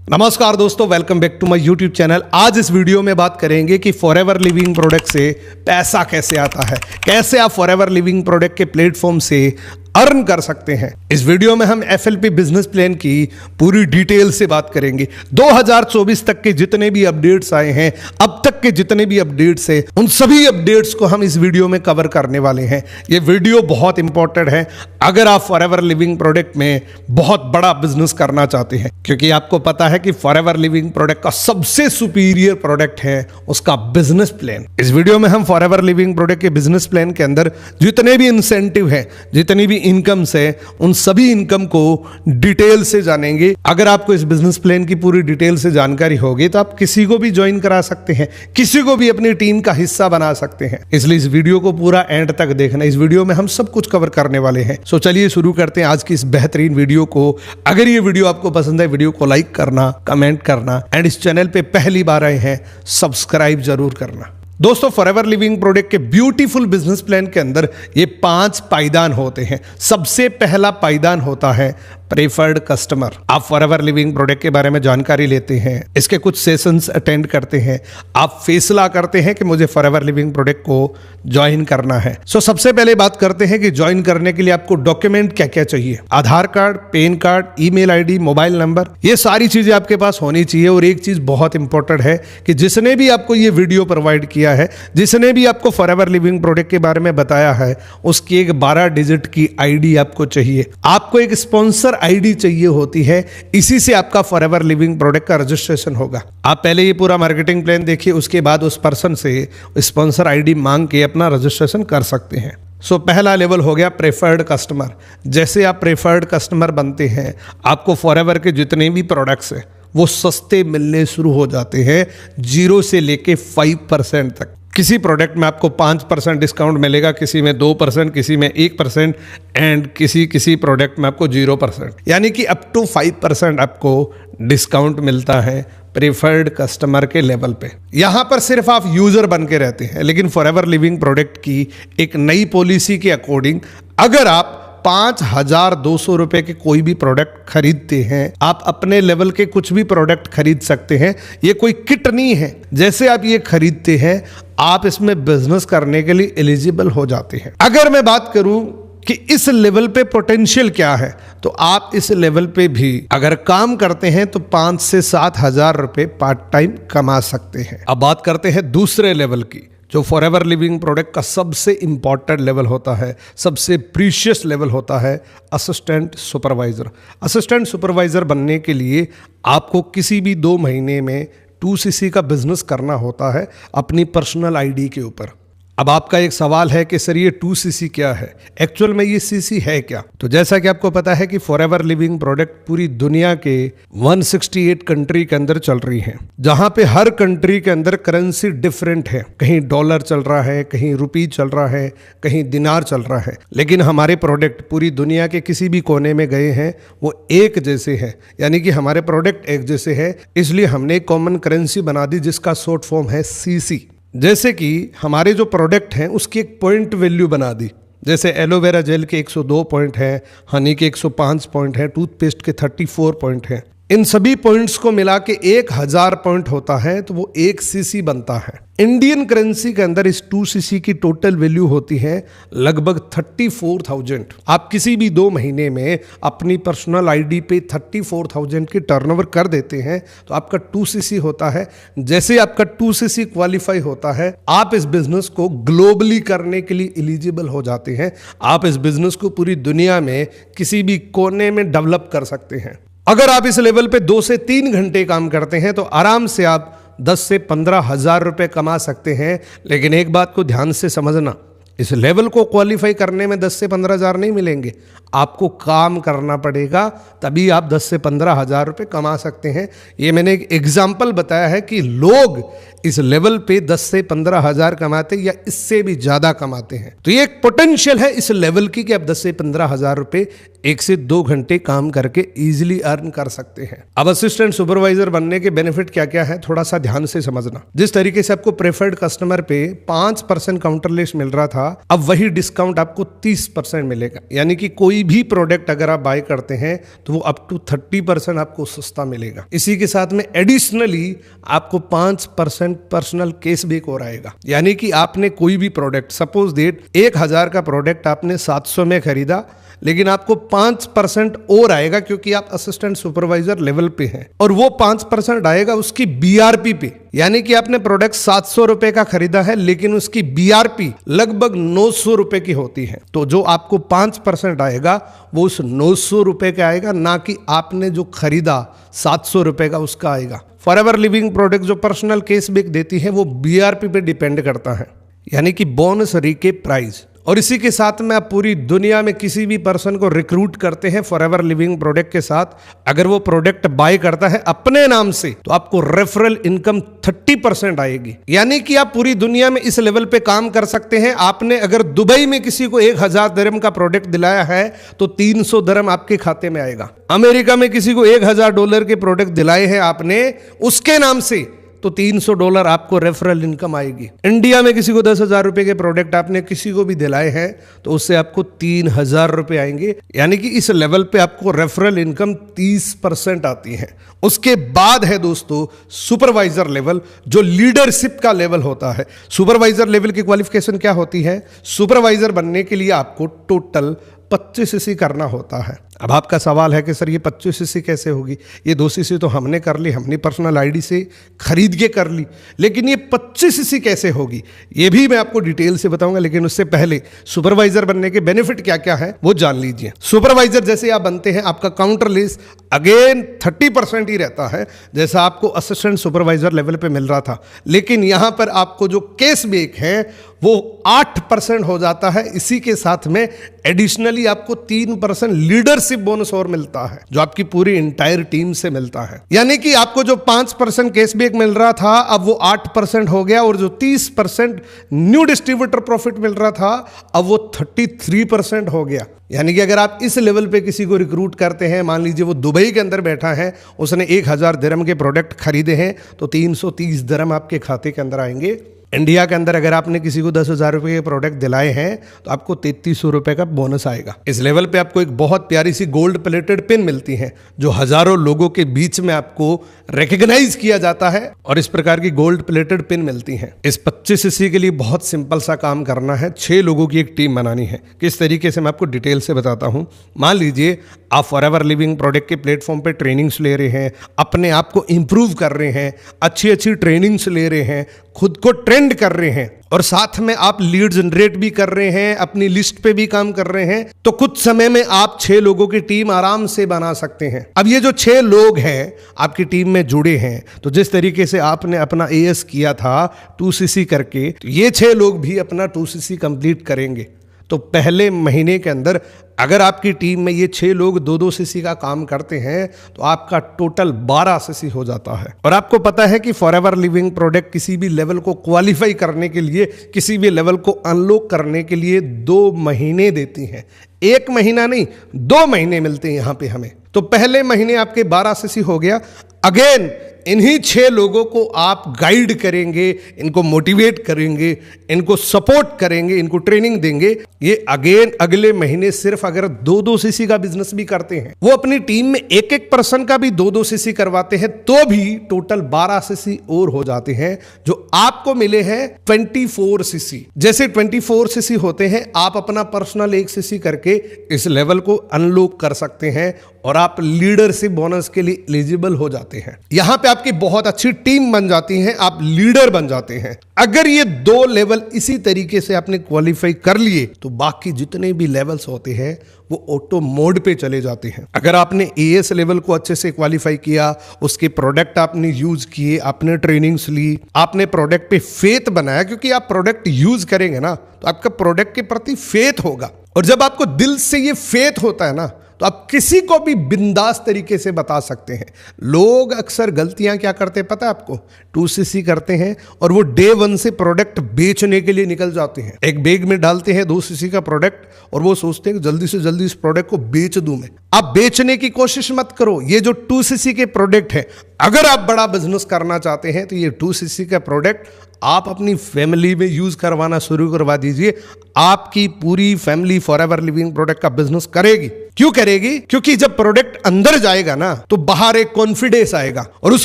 नमस्कार दोस्तों, welcome back to my YouTube channel. आज इस वीडियो में बात करेंगे कि फॉरएवर लिविंग प्रोडक्ट से पैसा कैसे आता है, कैसे आप फॉरएवर लिविंग प्रोडक्ट के प्लेटफॉर्म से अर्न कर सकते हैं। इस वीडियो में हम एफएलपी बिजनेस प्लान की पूरी डिटेल से बात करेंगे। 2024 तक के जितने भी अपडेट्स आए हैं, अब तक के जितने भी अपडेट्स हैं, उन सभी अपडेट्स को हम इस वीडियो में कवर करने वाले हैं। ये वीडियो बहुत इंपॉर्टेंट है अगर आप फॉरएवर लिविंग प्रोडक्ट में बहुत बड़ा बिजनेस करना चाहते हैं, क्योंकि आपको पता है कि फॉरएवर लिविंग प्रोडक्ट का सबसे सुपीरियर प्रोडक्ट है उसका बिजनेस प्लान। इस वीडियो में हम फॉरएवर लिविंग प्रोडक्ट के बिजनेस प्लान के अंदर जितने भी इंसेंटिव है, जितनी भी इनकम से, उन सभी इनकम को डिटेल से जानेंगे। अगर आपको इस बिजनेस प्लान की पूरी डिटेल से जानकारी होगी तो आप किसी को भी ज्वाइन करा सकते हैं, किसी को भी अपनी टीम का हिस्सा बना सकते हैं। इसलिए इस वीडियो को पूरा एंड तक देखना। इस वीडियो में हम सब कुछ कवर करने वाले हैं। सो चलिए शुरू करते हैं आज की इस बेहतरीन वीडियो को। अगर ये वीडियो आपको पसंद है, वीडियो को लाइक करना, कमेंट करना एंड इस चैनल पे पहली बार आए हैं सब्सक्राइब जरूर करना। दोस्तों, फॉरएवर लिविंग प्रोडक्ट के ब्यूटीफुल बिजनेस प्लान के अंदर ये 5 पायदान होते हैं। सबसे पहला पायदान होता है प्रेफर्ड कस्टमर। आप फॉरएवर लिविंग प्रोडक्ट के बारे में जानकारी लेते हैं, इसके कुछ सेशंस अटेंड करते हैं, आप फैसला करते हैं कि मुझे फॉरएवर लिविंग प्रोडक्ट को ज्वाइन करना है। सो सबसे पहले बात करते हैं कि ज्वाइन करने के लिए आपको डॉक्यूमेंट क्या क्या चाहिए। Aadhaar card, PAN card, email ID, mobile number, ये सारी चीजें आपके पास होनी चाहिए। और एक चीज बहुत इंपॉर्टेंट है कि जिसने भी आपको ये वीडियो प्रोवाइड किया है, जिसने भी आपको फॉरएवर लिविंग प्रोडक्ट के बारे में बताया है, उसकी एक 12 डिजिट की आईडी आपको चाहिए। आपको एक स्पॉन्सर आईडी चाहिए होती है, इसी से आपका फॉरएवर लिविंग प्रोडक्ट का रजिस्ट्रेशन होगा। आप पहले ये पूरा मार्केटिंग प्लान देखिए, उसके बाद उस पर्सन से स्पॉन्सर आईडी मांग के अपना रजिस्ट्रेशन कर सकते हैं। सो पहला लेवल हो गया प्रेफर्ड कस्टमर। जैसे आप प्रेफर्ड कस्टमर बनते हैं, आपको फॉरएवर के जितने भी प्रोडक्ट्स हैं वो सस्ते मिलने शुरू हो जाते हैं, 0 से लेके 5% तक। किसी प्रोडक्ट में आपको 5% डिस्काउंट मिलेगा, किसी में 2%, किसी में 1% एंड किसी प्रोडक्ट में आपको 0%, यानी कि अप टू 5% आपको डिस्काउंट मिलता है प्रेफर्ड कस्टमर के लेवल पे। यहां पर सिर्फ आप यूजर बन के रहते हैं, लेकिन फॉरएवर लिविंग प्रोडक्ट की एक नई पॉलिसी के अकॉर्डिंग अगर आप 5,200 रुपए के कोई भी प्रोडक्ट खरीदते हैं, आप अपने लेवल के कुछ भी प्रोडक्ट खरीद सकते हैं। ये कोई किट नहीं है। जैसे आप ये खरीदते हैं, आप इसमें बिजनेस करने के लिए एलिजिबल हो जाते हैं। अगर मैं बात करूं कि इस लेवल पे पोटेंशियल क्या है, तो आप इस लेवल पे भी अगर काम करते हैं तो 5 से 7 हजार रुपए पार्ट टाइम कमा सकते हैं। अब बात करते हैं दूसरे लेवल की, जो फॉरएवर लिविंग प्रोडक्ट का सबसे इंपॉर्टेंट लेवल होता है, सबसे प्रीशियस लेवल होता है असिस्टेंट सुपरवाइजर। असिस्टेंट सुपरवाइजर बनने के लिए आपको किसी भी 2 महीने में 2cc का बिजनेस करना होता है अपनी पर्सनल आईडी के ऊपर। अब आपका एक सवाल है कि सर ये 2cc क्या है, एक्चुअल में ये cc है क्या? तो जैसा कि आपको पता है कि फॉरएवर लिविंग प्रोडक्ट पूरी दुनिया के 168 कंट्री के अंदर चल रही है, जहां पे हर कंट्री के अंदर करेंसी डिफरेंट है। कहीं डॉलर चल रहा है, कहीं रुपी चल रहा है, कहीं दिनार चल रहा है, लेकिन हमारे प्रोडक्ट पूरी दुनिया के किसी भी कोने में गए हैं वो एक जैसे है, यानी कि हमारे प्रोडक्ट एक जैसे है। इसलिए हमने एक कॉमन करेंसी बना दी जिसका शॉर्ट फॉर्म है cc। जैसे कि हमारे जो प्रोडक्ट हैं उसकी एक पॉइंट वैल्यू बना दी। जैसे एलोवेरा जेल के 102 पॉइंट है, हनी के 105 पॉइंट है, टूथपेस्ट के 34 पॉइंट है। इन सभी पॉइंट्स को मिला के 1000 पॉइंट होता है, तो वो 1 cc बनता है। इंडियन करेंसी के अंदर इस 2cc की टोटल वैल्यू होती है लगभग 34,000। आप किसी भी 2 महीने में अपनी पर्सनल आईडी पे 34,000 की टर्नओवर कर देते हैं तो आपका 2cc होता है। जैसे आपका 2cc क्वालिफाई होता है, आप इस बिजनेस को ग्लोबली करने के लिए एलिजिबल हो जाते हैं। आप इस बिजनेस को पूरी दुनिया में किसी भी कोने में डेवलप कर सकते हैं। अगर आप इस लेवल पे 2 से 3 घंटे काम करते हैं तो आराम से आप 10 से 15 हजार रुपए कमा सकते हैं। लेकिन एक बात को ध्यान से समझना, इस लेवल को क्वालिफाई करने में 10 से 15 हजार नहीं मिलेंगे, आपको काम करना पड़ेगा, तभी आप 10 से 15 हजार रुपए कमा सकते हैं। ये मैंने एक एग्जाम्पल बताया है कि लोग इस लेवल पे 10 से 15 हजार कमाते या इससे भी ज्यादा कमाते हैं। तो ये एक पोटेंशियल है इस लेवल की कि आप 10 से 15 हजार रुपए 1 से 2 घंटे काम करके इजीली अर्न कर सकते हैं। अब असिस्टेंट सुपरवाइजर बनने के बेनिफिट क्या क्या है, थोड़ा सा ध्यान से समझना। जिस तरीके से आपको प्रेफर्ड कस्टमर पे 5% काउंटरलेस मिल रहा था, था, अब वही डिस्काउंट आपको 30% मिलेगा। यानी कि कोई भी प्रोडक्ट अगर आप बाय करते हैं तो वो अप टू 30% आपको सस्ता मिलेगा। इसी के साथ में एडिशनली आपको 5% पर्सनल कैशबैक और आएगा। यानी कि आपने कोई भी प्रोडक्ट, सपोज दैट 1000 का प्रोडक्ट आपने 700 में खरीदा, लेकिन आपको 5% और आएगा क्योंकि आप असिस्टेंट सुपरवाइजर लेवल पे हैं, और वो 5% आएगा उसकी बीआरपी पे। यानी कि आपने प्रोडक्ट 700 रुपए का खरीदा है, लेकिन उसकी बीआरपी लगभग 900 रुपए की होती है। तो जो आपको 5% आएगा वो उस 900 रुपए का आएगा, ना कि आपने जो खरीदा 700 रुपए का उसका आएगा। फॉरएवर लिविंग प्रोडक्ट जो पर्सनल कैशबैक देती है वो बीआरपी पे डिपेंड करता है, यानी कि बोनस रीकेप प्राइस। और इसी के साथ में आप पूरी दुनिया में किसी भी पर्सन को रिक्रूट करते हैं फॉरएवर लिविंग प्रोडक्ट के साथ, अगर वो प्रोडक्ट बाय करता है अपने नाम से तो आपको रेफरल इनकम 30% आएगी। यानी कि आप पूरी दुनिया में इस लेवल पे काम कर सकते हैं। आपने अगर दुबई में किसी को 1000 दिरहम का प्रोडक्ट दिलाया है तो 300 दिरहम आपके खाते में आएगा। अमेरिका में किसी को $1000 के प्रोडक्ट दिलाए हैं आपने उसके नाम से तो $300 आपको रेफरल इनकम आएगी। इंडिया में किसी को 10,000 रुपए के प्रोडक्ट आपने किसी को भी दिलाए हैं तो उससे आपको 3000 रुपए आएंगे। यानी कि इस लेवल पे आपको रेफरल इनकम 30% आती है। उसके बाद है दोस्तों सुपरवाइजर लेवल, जो लीडरशिप का लेवल होता है। सुपरवाइजर लेवल की क्वालिफिकेशन क्या होती है? सुपरवाइजर बनने के लिए आपको टोटल 25 सीसी करना होता है। अब आपका सवाल है कि सर ये 25 सीसी कैसे होगी? ये 2 सीसी तो हमने कर ली, हमने पर्सनल आईडी से खरीद के कर ली, लेकिन ये 25 सीसी कैसे होगी ये भी मैं आपको डिटेल से बताऊंगा। लेकिन उससे पहले सुपरवाइजर बनने के बेनिफिट क्या क्या है वो जान लीजिए। सुपरवाइजर जैसे आप बनते हैं आपका काउंटर लेस अगेन 30% ही रहता है, जैसा आपको असिस्टेंट सुपरवाइजर लेवल पे मिल रहा था। लेकिन यहां पर आपको जो कैशबैक है वो 8% हो जाता है। इसी के साथ में एडिशनली आपको 3% लीडरशिप बोनस और मिलता है, जो आपकी पूरी इंटायर टीम से मिलता है। यानी कि आपको जो 5% कैशबैक मिल रहा था अब वो 8% हो गया, और जो 30% न्यू डिस्ट्रीब्यूटर प्रॉफिट मिल रहा था अब वो 33% हो गया। यानी कि अगर आप इस लेवल पे किसी को रिक्रूट करते हैं, मान लीजिए वो दुबई के अंदर बैठा है, उसने 1000 दिरहम के प्रोडक्ट खरीदे हैं तो 330 दिरहम आपके खाते के अंदर आएंगे। इंडिया के अंदर अगर आपने किसी को 10,000 रुपए के प्रोडक्ट दिलाए हैं तो आपको 3300 रुपए का बोनस आएगा। इस लेवल पे आपको एक बहुत प्यारी सी गोल्ड प्लेटेड पिन मिलती है, जो हजारों लोगों के बीच में आपको रिकॉग्नाइज किया जाता है, और इस प्रकार की गोल्ड प्लेटेड पिन मिलती है। इस 25 सीसी के लिए बहुत सिंपल सा काम करना है, 6 लोगों की एक टीम बनानी है। किस तरीके से मैं आपको डिटेल से बताता हूं। मान लीजिए आप फॉरएवर लिविंग प्रोडक्ट के प्लेटफॉर्म पे ट्रेनिंग्स ले रहे हैं, अपने आप को इंप्रूव कर रहे हैं, अच्छी अच्छी ट्रेनिंग्स ले रहे हैं, खुद को ट्रेंड कर रहे हैं, और साथ में आप लीड जनरेट भी कर रहे हैं, अपनी लिस्ट पे भी काम कर रहे हैं, तो कुछ समय में आप 6 लोगों की टीम आराम से बना सकते हैं। अब ये जो 6 लोग हैं आपकी टीम में जुड़े हैं, तो जिस तरीके से आपने अपना एएस किया था 2cc करके, तो ये 6 लोग भी अपना 2cc कंप्लीट करेंगे। तो पहले महीने के अंदर अगर आपकी टीम में ये 6 लोग 2-2 सीसी का काम करते हैं तो आपका टोटल 12 सीसी हो जाता है। और आपको पता है कि फॉरएवर लिविंग प्रोडक्ट किसी भी लेवल को क्वालिफाई करने के लिए, किसी भी लेवल को अनलॉक करने के लिए 2 महीने देती है। 1 महीना नहीं, 2 महीने मिलते हैं यहां पे हमें। तो पहले महीने आपके 12 सीसी हो गया। अगेन इन्हीं 6 लोगों को आप गाइड करेंगे, इनको मोटिवेट करेंगे, इनको सपोर्ट करेंगे, इनको ट्रेनिंग देंगे। ये अगेन अगले महीने सिर्फ अगर 2-2 सीसी का बिजनेस भी करते हैं, वो अपनी टीम में एक पर्सन का भी 2-2 सीसी करवाते हैं, तो भी टोटल 12 सीसी और हो जाते हैं, जो आपको मिले हैं 24 सीसी। जैसे 24 सीसी होते हैं, आप अपना पर्सनल 1 सीसी करके इस लेवल को अनलॉक कर सकते हैं और आप लीडरशिप बोनस के लिए एलिजिबल हो जाते हैं। यहां पे आपकी बहुत अच्छी टीम बन जाती है, आप लीडर बन जाते हैं। अगर ये 2 लेवल इसी तरीके से आपने क्वालिफाई कर लिए तो बाकी जितने भी लेवल्स होते हैं वो ऑटो मोड पे चले जाते हैं। अगर आपने एएस लेवल को अच्छे से क्वालिफाई किया, उसके प्रोडक्ट आपने यूज किए, आपने ट्रेनिंग्स ली, आपने प्रोडक्ट पे फेथ बनाया, क्योंकि आप प्रोडक्ट यूज करेंगे ना तो आपका प्रोडक्ट के प्रति फेथ होगा, और जब आपको दिल से ये फेथ होता है ना तो आप किसी को भी बिंदास तरीके से बता सकते हैं। लोग अक्सर गलतियां क्या करते हैं पता है आपको? 2cc करते हैं और वो डे 1 से प्रोडक्ट बेचने के लिए निकल जाते हैं। एक बैग में डालते हैं 2cc का प्रोडक्ट और वो सोचते हैं कि जल्दी से जल्दी इस प्रोडक्ट को बेच दूं मैं। आप बेचने की कोशिश मत करो। ये जो 2cc के प्रोडक्ट है, अगर आप बड़ा बिजनेस करना चाहते हैं तो ये 2cc का प्रोडक्ट आप अपनी फैमिली में यूज करवाना शुरू करवा दीजिए, आपकी पूरी फैमिली फॉरएवर लिविंग प्रोडक्ट का बिजनेस करेगी। क्यों करेगी? क्योंकि जब प्रोडक्ट अंदर जाएगा ना तो बाहर एक कॉन्फिडेंस आएगा, और उस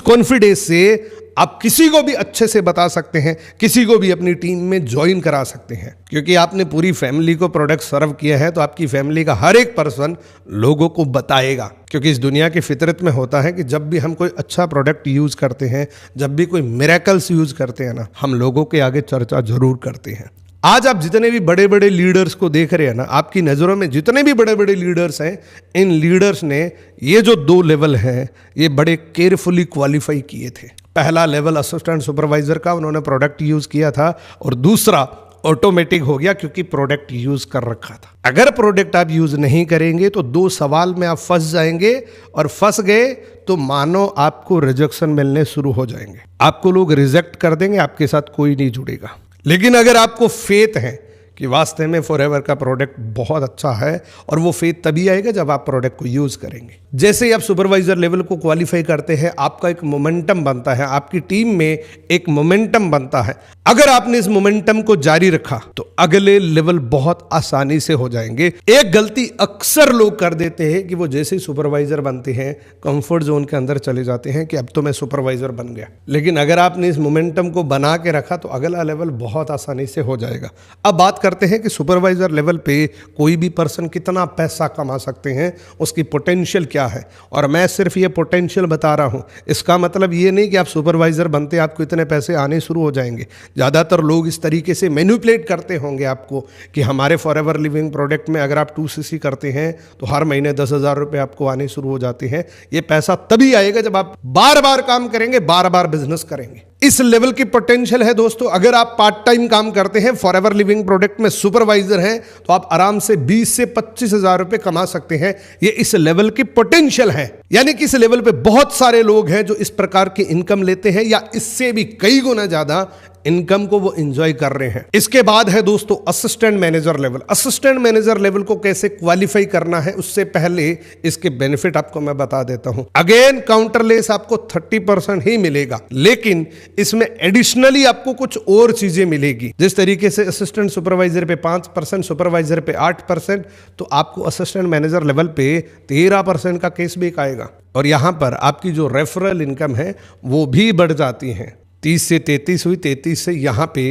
कॉन्फिडेंस से आप किसी को भी अच्छे से बता सकते हैं, किसी को भी अपनी टीम में ज्वाइन करा सकते हैं। क्योंकि आपने पूरी फैमिली को प्रोडक्ट सर्व किया है तो आपकी फैमिली का हर एक पर्सन लोगों को बताएगा। क्योंकि इस दुनिया की फितरत में होता है कि जब भी हम कोई अच्छा प्रोडक्ट यूज करते हैं, जब भी कोई मिरेकल्स यूज करते हैं ना, हम लोगों के आगे चर्चा जरूर करते हैं। आज आप जितने भी बड़े बड़े लीडर्स को देख रहे हैं ना, आपकी नज़रों में जितने भी बड़े बड़े लीडर्स हैं, इन लीडर्स ने ये जो 2 लेवल हैं ये बड़े केयरफुली क्वालिफाई किए थे। पहला लेवल असिस्टेंट सुपरवाइजर का उन्होंने प्रोडक्ट यूज किया था, और दूसरा ऑटोमेटिक हो गया क्योंकि प्रोडक्ट यूज कर रखा था। अगर प्रोडक्ट आप यूज नहीं करेंगे तो 2 सवाल में आप फंस जाएंगे, और फंस गए तो मानो आपको रिजेक्शन मिलने शुरू हो जाएंगे, आपको लोग रिजेक्ट कर देंगे, आपके साथ कोई नहीं जुड़ेगा। लेकिन अगर आपको फेथ है कि वास्तव में फॉरएवर का प्रोडक्ट बहुत अच्छा है, और वो फेथ तभी आएगा जब आप प्रोडक्ट को यूज करेंगे। जैसे ही आप सुपरवाइजर लेवल को क्वालिफाई करते हैं, आपका एक मोमेंटम बनता है, आपकी टीम में एक मोमेंटम बनता है। अगर आपने इस मोमेंटम को जारी रखा तो अगले लेवल बहुत आसानी से हो जाएंगे। एक गलती अक्सर लोग कर देते हैं कि वो जैसे ही सुपरवाइजर बनते हैं कंफर्ट जोन के अंदर चले जाते हैं कि अब तो मैं सुपरवाइजर बन गया। लेकिन अगर आपने इस मोमेंटम को बना के रखा तो अगला लेवल बहुत आसानी से हो जाएगा। अब बात करते हैं कि सुपरवाइजर लेवल पे कोई भी पर्सन कितना पैसा कमा सकते हैं, उसकी पोटेंशियल क्या है। और मैं सिर्फ ये पोटेंशियल बता रहा हूं, इसका मतलब ये नहीं कि आप सुपरवाइजर बनते आपको इतने पैसे आने शुरू हो जाएंगे। ज़्यादातर लोग इस तरीके से मैनिपुलेट करते होंगे आपको कि हमारे फॉरएवर लिविंग प्रोडक्ट में अगर आप 2cc करते हैं तो हर महीने 10,000 रुपये आपको आने शुरू हो जाते हैं। ये पैसा तभी आएगा जब आप बार बार काम करेंगे, बार बार बिजनेस करेंगे। इस लेवल की पोटेंशियल है दोस्तों। अगर आप पार्ट टाइम काम करते हैं, फॉरएवर लिविंग प्रोडक्ट में सुपरवाइजर हैं, तो आप आराम से 20 से 25,000 रुपए कमा सकते हैं। ये इस लेवल की पोटेंशियल है। यानी कि इस लेवल पे बहुत सारे लोग हैं जो इस प्रकार की इनकम लेते हैं, या इससे भी कई गुना ज्यादा इनकम को वो एंजॉय कर रहे हैं। इसके बाद है दोस्तों assistant manager level. Assistant manager level को कैसे क्वालिफाई करना है, उससे पहले इसके बेनिफिट आपको मैं बता देता हूं। अगेन काउंटरलेस आपको 30% ही मिलेगा, लेकिन इसमें एडिशनली आपको कुछ और चीजें मिलेगी। जिस तरीके से असिस्टेंट सुपरवाइजर पे 5%, सुपरवाइजर पे 8%, तो आपको असिस्टेंट मैनेजर लेवल पे 13% का कैशबैक आएगा। और यहां पर आपकी जो रेफरल इनकम है वो भी बढ़ जाती है। 30 से 33 हुई, 33 से यहां पे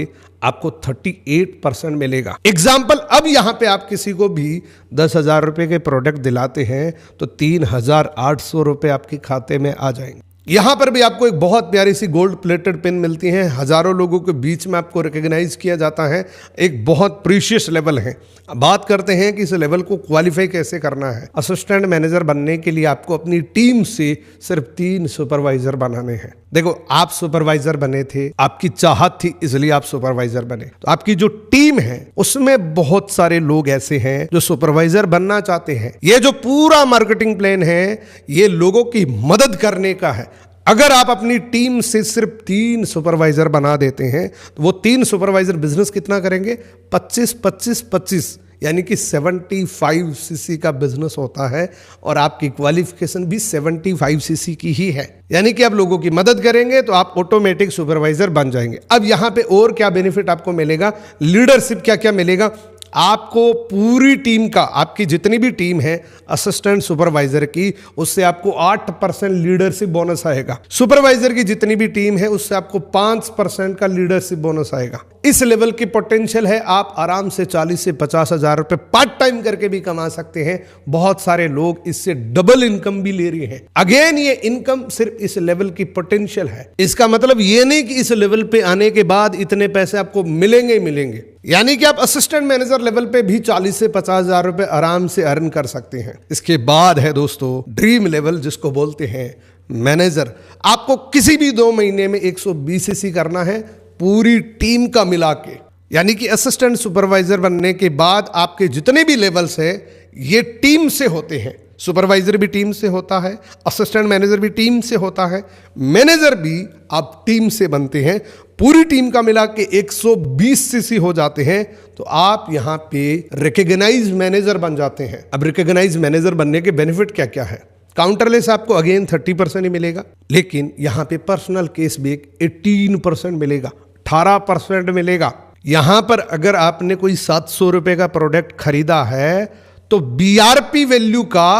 आपको 38% मिलेगा। एग्जाम्पल, अब यहां पे आप किसी को भी 10,000 रुपए के प्रोडक्ट दिलाते हैं तो 3,800 रुपए आपके खाते में आ जाएंगे। यहां पर भी आपको एक बहुत प्यारी सी गोल्ड प्लेटेड पेन मिलती है। हजारों लोगों के बीच में आपको रिकॉग्नाइज किया जाता है। एक बहुत प्रीशियस लेवल है। बात करते हैं कि इस लेवल को क्वालिफाई कैसे करना है। असिस्टेंट मैनेजर बनने के लिए आपको अपनी टीम से सिर्फ 3 सुपरवाइजर बनाने हैं। देखो, आप सुपरवाइजर बने थे, आपकी चाहत थी इसलिए आप सुपरवाइजर बने। तो आपकी जो टीम है उसमें बहुत सारे लोग ऐसे हैं जो सुपरवाइजर बनना चाहते हैं। ये जो पूरा मार्केटिंग प्लान है ये लोगों की मदद करने का है। अगर आप अपनी टीम से सिर्फ 3 सुपरवाइजर बना देते हैं तो वो 3 सुपरवाइजर बिजनेस कितना करेंगे? 25-25-25 यानी कि 75 सीसी का बिजनेस होता है। और आपकी क्वालिफिकेशन भी 75 सीसी की ही है। यानी कि आप लोगों की मदद करेंगे तो आप ऑटोमेटिक सुपरवाइजर बन जाएंगे। अब यहां पे और क्या बेनिफिट आपको मिलेगा, लीडरशिप क्या क्या मिलेगा आपको। पूरी टीम का, आपकी जितनी भी टीम है असिस्टेंट सुपरवाइजर की, उससे आपको 8% लीडरशिप बोनस आएगा। सुपरवाइजर की जितनी भी टीम है उससे आपको 5% का लीडरशिप बोनस आएगा। इस लेवल की पोटेंशियल है। आप आराम से 40 से 50,000 रुपए पार्ट टाइम करके भी कमा सकते हैं। बहुत सारे लोग इससे डबल इनकम भी ले रहे हैं। अगेन ये इनकम सिर्फ इस लेवल की पोटेंशियल है। इसका मतलब ये नहीं कि इस लेवल पे आने के बाद इतने पैसे आपको मिलेंगे ही मिलेंगे। यानी कि आप असिस्टेंट मैनेजर लेवल पे भी 40 से 50,000 रुपए आराम से अर्न कर सकते हैं। इसके बाद है दोस्तों ड्रीम लेवल, जिसको बोलते हैं मैनेजर। आपको किसी भी 2 महीने में 120 सीसी करना है पूरी टीम का मिला के। यानी कि असिस्टेंट सुपरवाइजर बनने के बाद आपके जितने भी लेवल्स है ये टीम से होते हैं। सुपरवाइजर भी टीम से होता है, असिस्टेंट मैनेजर भी टीम से होता है, मैनेजर भी आप टीम से बनते हैं। पूरी टीम का मिला के 120 सीसी हो जाते हैं तो आप यहां पे रिकॉग्नाइज मैनेजर बन जाते हैं। अब रिकॉग्नाइज मैनेजर बनने के बेनिफिट क्या क्या है? काउंटरलेस आपको अगेन 30% ही मिलेगा, लेकिन यहां पे पर्सनल कैशबैक 18% मिलेगा। 18% मिलेगा। यहां पर अगर आपने कोई 700 रुपए का प्रोडक्ट खरीदा है तो बीआरपी वैल्यू का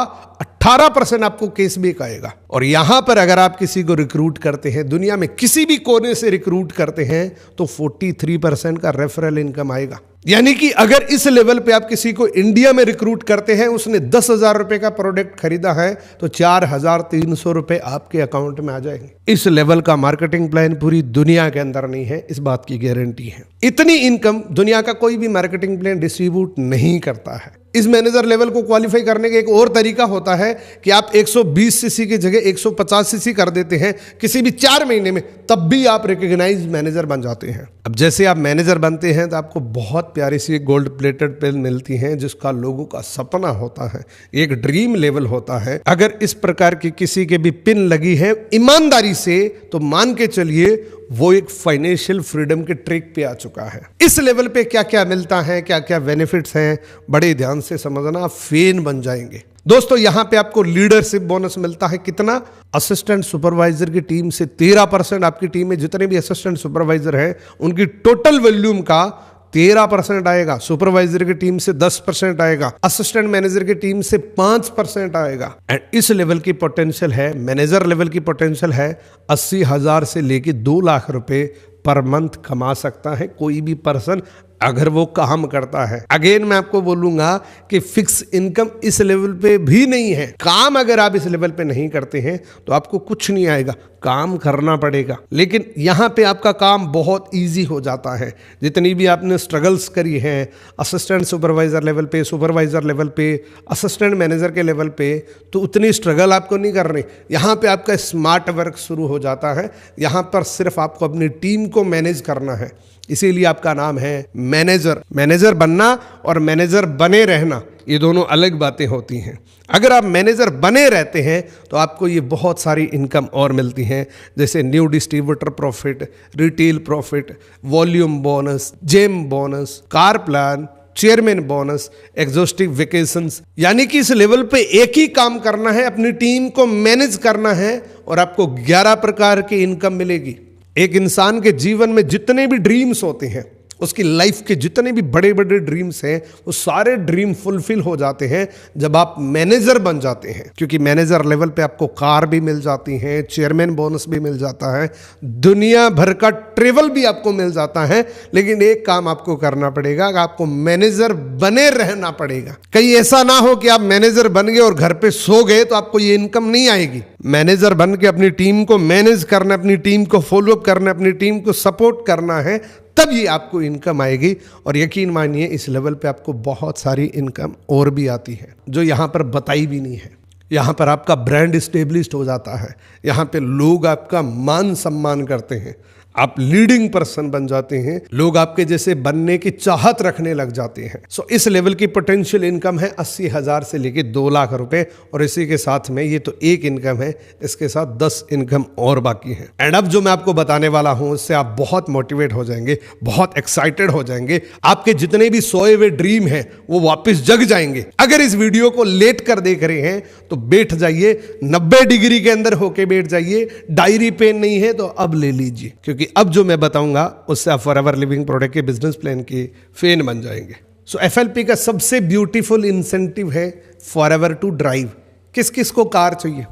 18% आपको कैशबैक आएगा। और यहां पर अगर आप किसी को रिक्रूट करते हैं, दुनिया में किसी भी कोने से रिक्रूट करते हैं, तो 43% का रेफरल इनकम आएगा। यानी कि अगर इस लेवल पे आप किसी को इंडिया में रिक्रूट करते हैं, उसने 10,000 रुपए का प्रोडक्ट खरीदा है, तो 4,300 रुपए आपके अकाउंट में आ जाएंगे। इस लेवल का मार्केटिंग प्लान पूरी दुनिया के अंदर नहीं है, इस बात की गारंटी है। इतनी इनकम दुनिया का कोई भी मार्केटिंग प्लान डिस्ट्रीब्यूट नहीं करता है। इस मैनेजर लेवल को क्वालिफाई करने का एक और तरीका होता है कि आप 120 सीसी की जगह 150 सीसी कर देते हैं किसी भी 4 महीने में, तब भी आप रिकॉग्नाइज मैनेजर बन जाते हैं। अब जैसे आप मैनेजर बनते हैं तो आपको बहुत प्यारी सी गोल्ड प्लेटेड पेन मिलती हैं, जिसका लोगों का सपना होता है, एक ड्रीम लेवल होता है। अगर इस प्रकार की किसी के भी पिन लगी है ईमानदारी से, तो मान के चलिए वो एक फाइनेंशियल फ्रीडम के ट्रैक पे आ चुका है। इस लेवल पे क्या क्या मिलता है, क्या क्या बेनिफिट्स हैं, बड़े ध्यान से समझना, फैन बन जाएंगे। दोस्तों यहां पे आपको लीडरशिप बोनस मिलता है। कितना? असिस्टेंट सुपरवाइजर की टीम से 13%, आपकी टीम में जितने भी असिस्टेंट सुपरवाइजर हैं उनकी टोटल वॉल्यूम का 13% आएगा। सुपरवाइजर की टीम से 10% आएगा, असिस्टेंट मैनेजर की टीम से 5% आएगा। एंड इस लेवल की पोटेंशियल है, मैनेजर लेवल की पोटेंशियल है 80,000 से लेके 2 लाख रुपए पर मंथ कमा सकता है कोई भी पर्सन, अगर वो काम करता है। अगेन मैं आपको बोलूंगा कि फिक्स इनकम इस लेवल पे भी नहीं है। काम अगर आप इस लेवल पे नहीं करते हैं तो आपको कुछ नहीं आएगा, काम करना पड़ेगा। लेकिन यहाँ पे आपका काम बहुत इजी हो जाता है। जितनी भी आपने स्ट्रगल्स करी हैं असिस्टेंट सुपरवाइजर लेवल पे, सुपरवाइजर लेवल पे, असिस्टेंट मैनेजर के लेवल पे, तो उतनी स्ट्रगल आपको नहीं करनी। यहाँ पे आपका स्मार्ट वर्क शुरू हो जाता है। यहाँ पर सिर्फ आपको अपनी टीम को मैनेज करना है, इसीलिए आपका नाम है मैनेजर। मैनेजर बनना और मैनेजर बने रहना, ये दोनों अलग बातें होती हैं। अगर आप मैनेजर बने रहते हैं तो आपको ये बहुत सारी इनकम और मिलती हैं, जैसे new distributor profit, retail profit, volume bonus, gem bonus, car plan, chairman bonus, exhaustive vacations. यानी कि इस लेवल पे एक ही काम करना है, अपनी टीम को मैनेज करना है और आपको 11 प्रकार की इनकम मिलेगी। एक इंसान के जीवन में जितने भी ड्रीम्स होते हैं, उसकी लाइफ के जितने भी बड़े बड़े ड्रीम्स हैं, वो सारे ड्रीम फुलफिल हो जाते हैं जब आप मैनेजर बन जाते हैं। क्योंकि मैनेजर लेवल पे आपको कार भी मिल जाती हैं, चेयरमैन बोनस भी मिल जाता है, दुनिया भर का ट्रेवल भी आपको मिल जाता है। लेकिन एक काम आपको करना पड़ेगा, आपको मैनेजर बने रहना पड़ेगा। कहीं ऐसा ना हो कि आप मैनेजर बन गए और घर पे सो गए तो आपको ये इनकम नहीं आएगी। मैनेजर बन के अपनी टीम को मैनेज करना, अपनी टीम को फॉलोअप करना, अपनी टीम को सपोर्ट करना है, तब ये आपको इनकम आएगी। और यकीन मानिए इस लेवल पे आपको बहुत सारी इनकम और भी आती है जो यहाँ पर बताई भी नहीं है। यहाँ पर आपका ब्रांड स्टेब्लिश्ड हो जाता है, यहाँ पे लोग आपका मान सम्मान करते हैं, आप लीडिंग पर्सन बन जाते हैं, लोग आपके जैसे बनने की चाहत रखने लग जाते हैं। सो इस लेवल की पोटेंशियल इनकम है 80,000 से लेके 2 लाख रुपए। और इसी के साथ में ये तो एक इनकम है, इसके साथ 10 इनकम और बाकी है। एंड अब जो मैं आपको बताने वाला हूं उससे आप बहुत मोटिवेट हो जाएंगे, बहुत एक्साइटेड हो जाएंगे। आपके जितने भी सोए हुए ड्रीम है वो वापस जग जाएंगे। अगर इस वीडियो को लेट कर देख रहे हैं तो बैठ जाइए, 90 डिग्री के अंदर होके बैठ जाइए। डायरी पेन नहीं है तो अब ले लीजिए, क्योंकि अब जो मैं बताऊंगा उससे आप फॉरएवर लिविंग प्रोडक्ट के बिजनेस प्लान की फैन बन जाएंगे। सो एफएलपी का सबसे ब्यूटीफुल इंसेंटिव है फॉरएवर टू ड्राइव। किस किस को कार चाहिए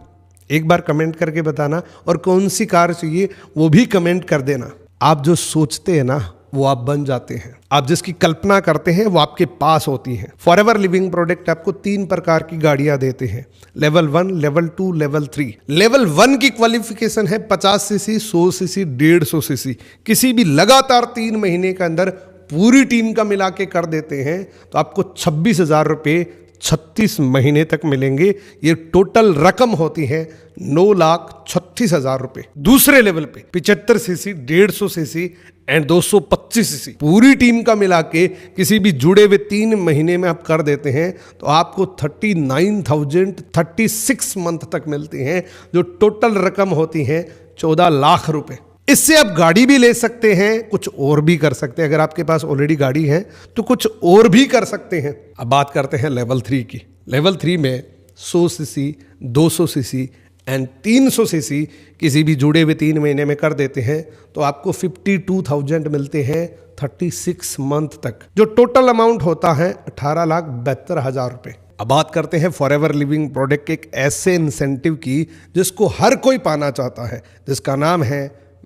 एक बार कमेंट करके बताना, और कौन सी कार चाहिए वो भी कमेंट कर देना। आप जो सोचते हैं ना वो आप बन जाते हैं, आप जिसकी कल्पना करते हैं वो आपके पास होती है। फॉरएवर लिविंग प्रोडक्ट आपको 3 प्रकार की गाड़ियां देते हैं, लेवल 1, लेवल 2, लेवल 3। लेवल 1 की क्वालिफिकेशन है 50 सीसी, 100 सीसी, 150 सीसी। किसी भी लगातार 3 महीने के अंदर पूरी टीम का मिला के कर देते हैं तो आपको 26,000 रुपये 36 महीने तक मिलेंगे। ये टोटल रकम होती है 9,36,000 रुपए। दूसरे लेवल पे 75 सीसी, 150 सीसी एंड 225 सीसी पूरी टीम का मिला के किसी भी जुड़े हुए 3 महीने में आप कर देते हैं तो आपको 39,036 मंथ तक मिलती हैं, जो टोटल रकम होती है 14 लाख रुपए। इससे आप गाड़ी भी ले सकते हैं, कुछ और भी कर सकते हैं। अगर आपके पास ऑलरेडी गाड़ी है तो कुछ और भी कर सकते हैं। अब बात करते हैं लेवल 3 की। लेवल 3 में 100 सीसी, 200 सीसी एंड 300 सीसी किसी भी जुड़े हुए 3 महीने में कर देते हैं तो आपको 52,000 मिलते हैं 36 मंथ तक, जो टोटल अमाउंट होता है 18,72,000 रुपए। अब बात करते हैं फॉरएवर लिविंग प्रोडक्ट के एक ऐसे इंसेंटिव की जिसको हर कोई पाना चाहता है, जिसका नाम है